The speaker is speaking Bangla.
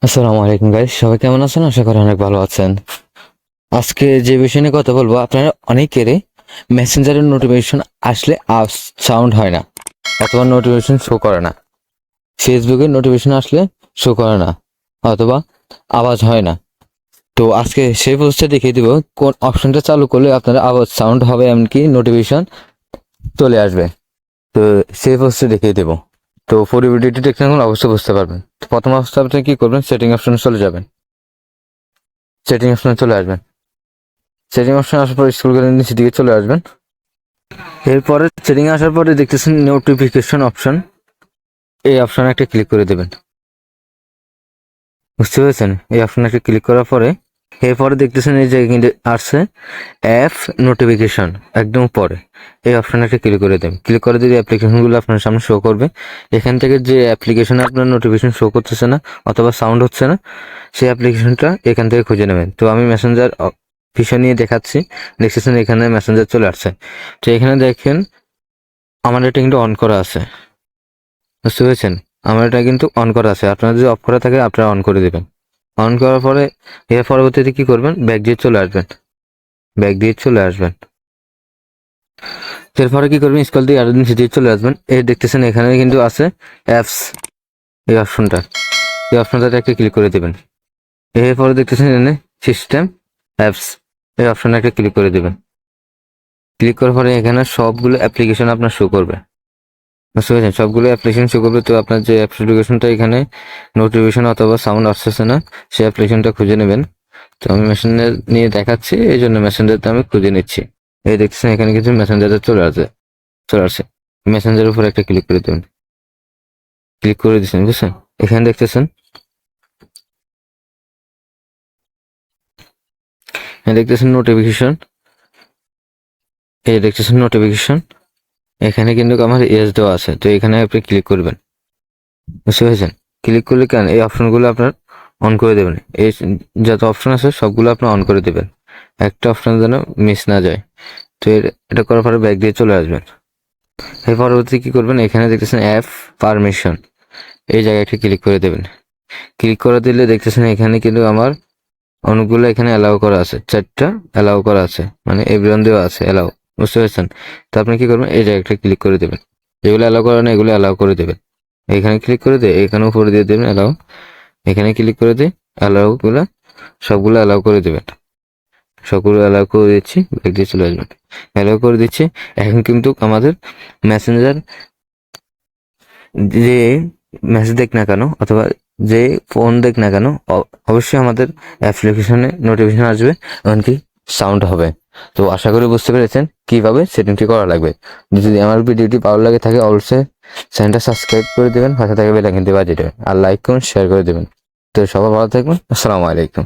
আসসালামু আলাইকুম গাইস, সবাই কেমন আছেন? আশা করি অনেক ভালো আছেন। আজকে যে বিষয় নিয়ে কথা বলবো, আপনারা অনেকেরই মেসেঞ্জারের নোটিফিকেশন আসলে সাউন্ড হয় না অথবা নোটিফিকেশন শো করে না। ফেসবুকের নোটিফিকেশন আসলে শো করে না অথবা আওয়াজ হয় না। তো আজকে সেই প্রসেসটা দেখিয়ে দিব কোন অপশনটা চালু করলে আপনারা আওয়াজ সাউন্ড হবে, এমনকি নোটিফিকেশন চলে আসবে। তো সেই প্রসেসটা দেখিয়ে দেবো। তো পুরো ভিডিওটি দেখতে থাকুন, অবশ্যই বুঝতে পারবেন। তো প্রথম অবস্থা আপনি কি করবেন, সেটিং অপশনে চলে যাবেন। সেটিং অপশনে চলে আসবেন। সেটিং অপশন আসার পর স্ক্রল করে নিচের দিকে চলে আসবেন। এরপরে সেটিং আসার পরে দেখতেছেন নোটিফিকেশন অপশন, এই অপশনে একটা ক্লিক করে দেবেন। বুঝতে পেরেছেন? এই অপশনে একটা ক্লিক করার পরে এরপরে দেখতেছেন এই যে কিন্তু আসছে অ্যাপ নোটিফিকেশন, একদম পরে এই অপশনে একটা ক্লিক করে দেবেন। ক্লিক করে দিলে অ্যাপ্লিকেশনগুলো আপনার সামনে শো করবে। এখান থেকে যে অ্যাপ্লিকেশনে আপনার নোটিফিকেশন শো করতেছে না অথবা সাউন্ড হচ্ছে না, সেই অ্যাপ্লিকেশনটা এখান থেকে খুঁজে নেবেন। তো আমি মেসেঞ্জার বিষয় নিয়ে দেখাচ্ছি। দেখতেছেন এখানে মেসেঞ্জার চলে আসছে। তো এখানে দেখেন আমার এটা কিন্তু অন করা আছে। বুঝতে পেরেছেন? আমার এটা কিন্তু অন করা আছে। আপনার যদি অফ করা থাকে আপনারা অন করে দেবেন। অন করার পরে এর পরবর্তীতে কি করবেন, ব্যাক দিয়ে চলে আসবেন। ব্যাক দিয়ে চলে আসবেন। এরপরে কি করবেন, স্ক্রল দিয়ে আরো নিচে দিয়ে চলে আসবেন। এই দেখতেছেন এখানে কিন্তু আছে অ্যাপস, এই অপশনটা, এই অপশনটাতে একটা ক্লিক করে দেবেন। এরপরে দেখতেছেন এখানে সিস্টেম অ্যাপস, এই অপশনে একটা ক্লিক করে দেবেন। ক্লিক করার পরে এখানে সবগুলো অ্যাপ্লিকেশন আপনার শো করবে। বুঝতে পেরেছেন? সবগুলো অ্যাপ্লিকেশন শো করবে। তো আপনার যে অ্যাপ্লিকেশনটা এখানে নোটিফিকেশন অথবা সাউন্ড আসতেছে না, সেই অ্যাপ্লিকেশনটা খুঁজে নেবেন। তো আমি মেসেঞ্জার নিয়ে দেখাচ্ছি, এই জন্য মেসেঞ্জারটা আমি খুঁজে নিচ্ছি। এই দেখতেছেন এখানে কিছু মেসেঞ্জারে চলে আসছে। মেসেঞ্জারের উপরে একটা ক্লিক করে দেবেন। ক্লিক করে দিচ্ছেন, বুঝছেন? এখানে দেখতেছেন, নোটিফিকেশন, এই দেখতেছেন নোটিফিকেশন। এখানে কিন্তু আমার ইয়েস দেওয়া আছে। তো এখানে আপনি ক্লিক করবেন। বুঝতে পেরেছেন? ক্লিক করলে কেন এই অপশনগুলো আপনার অন করে দেবেন। এই যত অপশন আছে সবগুলো আপনার অন করে দেবেন, একটা অপশন যেন মিস না যায়। তো এটা করার পরে ব্যাক দিয়ে চলে আসবেন। এর পরবর্তী কি করবেন, এখানে দেখতেছেন অ্যাপ পারমিশন, এই জায়গাটা ক্লিক করে দেবেন। ক্লিক করে দিলে দেখতেছেন এখানে কিন্তু আমার অনেকগুলো এখানে অ্যালাউ করা আছে, 4টা অ্যালাউ করা আছে, মানে এভরিওয়ান দেওয়া আছে অ্যালাউ। বুঝতে পেরেছেন? তো আপনি কি করবেন, এই জায়গাটা ক্লিক করে দেবেন। যেগুলো অ্যালাউ করা না এগুলো অ্যালাউ করে দেবেন। এখানে ক্লিক করে দিয়ে এখানে উপরে দিয়ে দেবেন অ্যালাউ। এখানে ক্লিক করে দিয়ে অ্যালাউ গুলা সবগুলো অ্যালাউ করে দেবেন। সবগুলো অ্যালাউ করে দিচ্ছি, ব্যাক দিয়ে চলে আসবেন। অ্যালাউ করে দিচ্ছি। এখন কিন্তু আমাদের মেসেঞ্জার যে মেসেজ দেখ না কেন অথবা যে ফোন দেখ না কেন, অবশ্যই আমাদের অ্যাপ্লিকেশনে নোটিফিকেশন আসবে, এমনকি সাউন্ড হবে। তো আশা করি বুঝতে পেরেছেন কিভাবে সেটিংটি করা লাগবে। যদি আমার ভিডিওটি ভালো লাগে থাকে অবশ্যই চ্যানেলটা সাবস্ক্রাইব করে দেবেন, পাশে থাকে বেল আইকনটি বাজিয়ে দেবেন, আর লাইক করুন, শেয়ার করে দেবেন। তো সবাই ভালো থাকবেন। আসসালামু আলাইকুম।